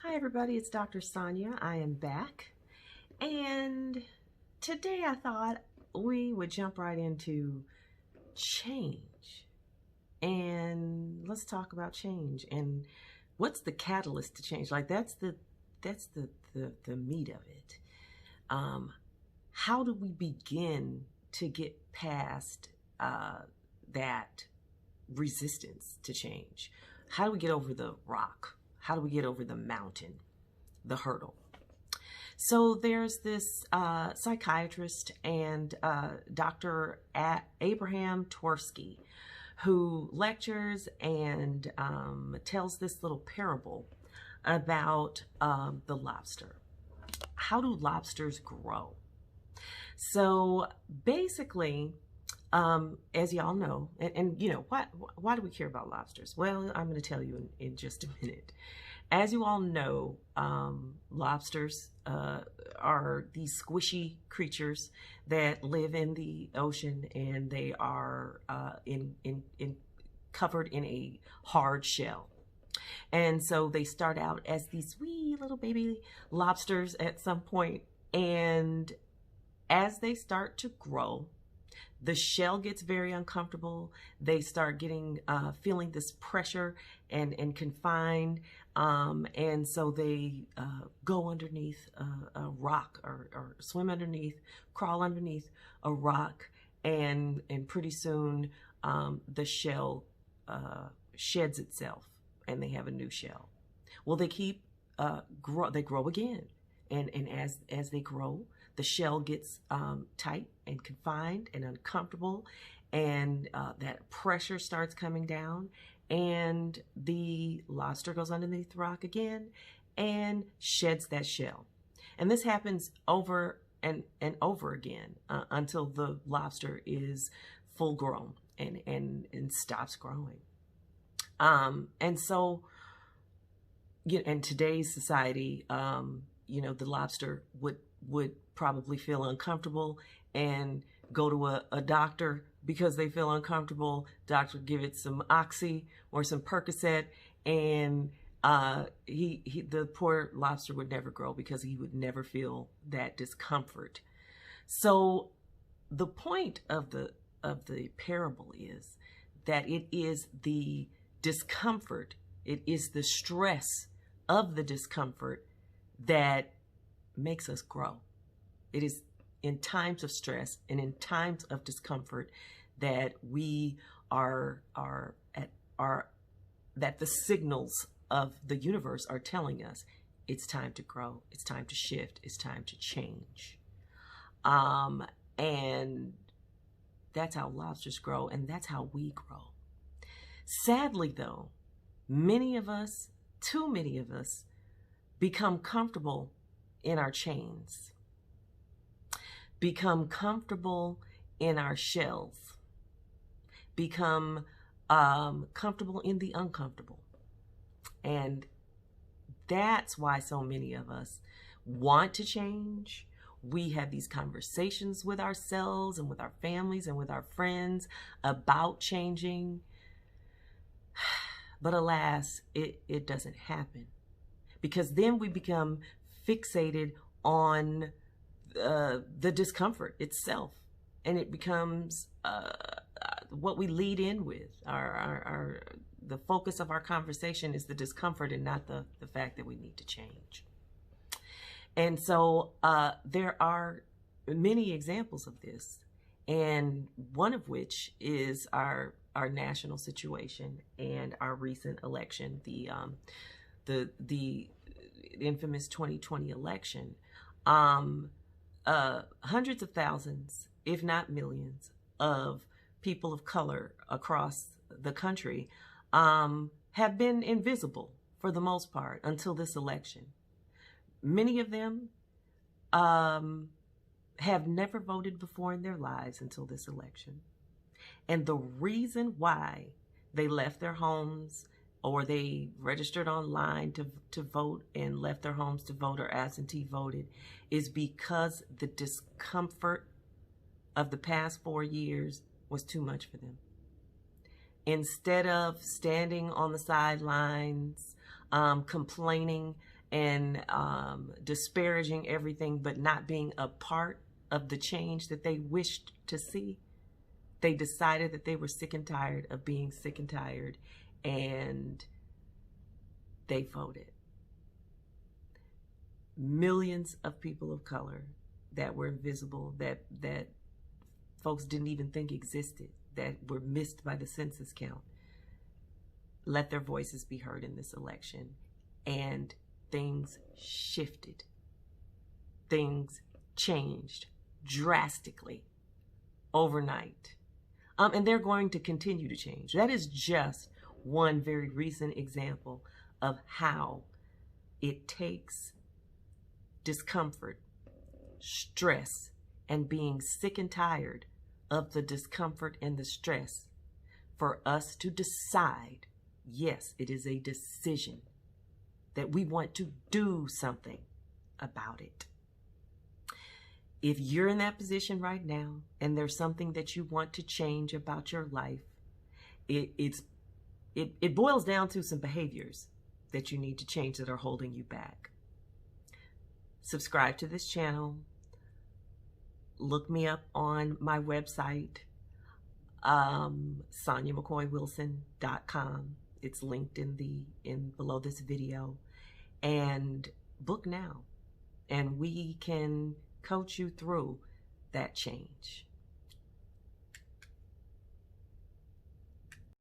Hi everybody, it's Dr. Sonia. I am back, and today I thought we would jump right into change. And let's talk about change and what's the catalyst to change. Like that's the meat of it. How do we begin to get past that resistance to change? How do we get over the rock? How do we get over the mountain, the hurdle? So there's this psychiatrist and Dr. Abraham Tversky who lectures and tells this little parable about the lobster. How do lobsters grow? So basically, as y'all know, and you know, why do we care about lobsters? Well, I'm going to tell you in just a minute. As you all know, lobsters are these squishy creatures that live in the ocean, and they are covered in a hard shell. And so they start out as these wee little baby lobsters at some point, and as they start to grow, the shell gets very uncomfortable. They start getting feeling this pressure and confined, and so they go underneath a rock or swim underneath, crawl underneath a rock, and pretty soon the shell sheds itself, and they have a new shell. Well, they keep they grow again, and as they grow, the shell gets tight and confined and uncomfortable, and that pressure starts coming down, and the lobster goes underneath the rock again and sheds that shell. And this happens over and over again until the lobster is full grown and stops growing. And so, you know, in today's society, the lobster would probably feel uncomfortable and go to a doctor because they feel uncomfortable. Doctor give it some Oxy or some Percocet, and the poor lobster would never grow because he would never feel that discomfort. So the point of the parable is that it is the discomfort, it is the stress of the discomfort that makes us grow. It is in times of stress and in times of discomfort that we that the signals of the universe are telling us it's time to grow, it's time to shift, it's time to change. And that's how lobsters grow, and that's how we grow. Sadly, though, many of us, too many of us, become comfortable in our chains, become comfortable in our shells, become comfortable in the uncomfortable. And that's why so many of us want to change. We have these conversations with ourselves and with our families and with our friends about changing. But alas, it doesn't happen, because then we become fixated on the discomfort itself, and it becomes what we lead in with. The focus of our conversation is the discomfort and not the fact that we need to change. And so there are many examples of this, and one of which is our national situation and our recent election, the infamous 2020 election. Hundreds of thousands, if not millions, of people of color across the country have been invisible for the most part until this election. Many of them have never voted before in their lives until this election. And the reason why they left their homes, or they registered online to vote and left their homes to vote or absentee voted, is because the discomfort of the past 4 years was too much for them. Instead of standing on the sidelines, complaining and disparaging everything, but not being a part of the change that they wished to see. They decided that they were sick and tired of being sick and tired, and they voted. Millions of people of color that were invisible, that folks didn't even think existed, that were missed by the census count, let their voices be heard in this election. And things shifted. Things changed drastically overnight. And they're going to continue to change. That is just one very recent example of how it takes discomfort, stress, and being sick and tired of the discomfort and the stress for us to decide, yes, it is a decision, that we want to do something about it. If you're in that position right now and there's something that you want to change about your life, it boils down to some behaviors that you need to change that are holding you back. Subscribe to this channel. Look me up on my website, SoniaMcCoy-Wilson.com. It's linked in below this video. And book now, and we can coach you through that change.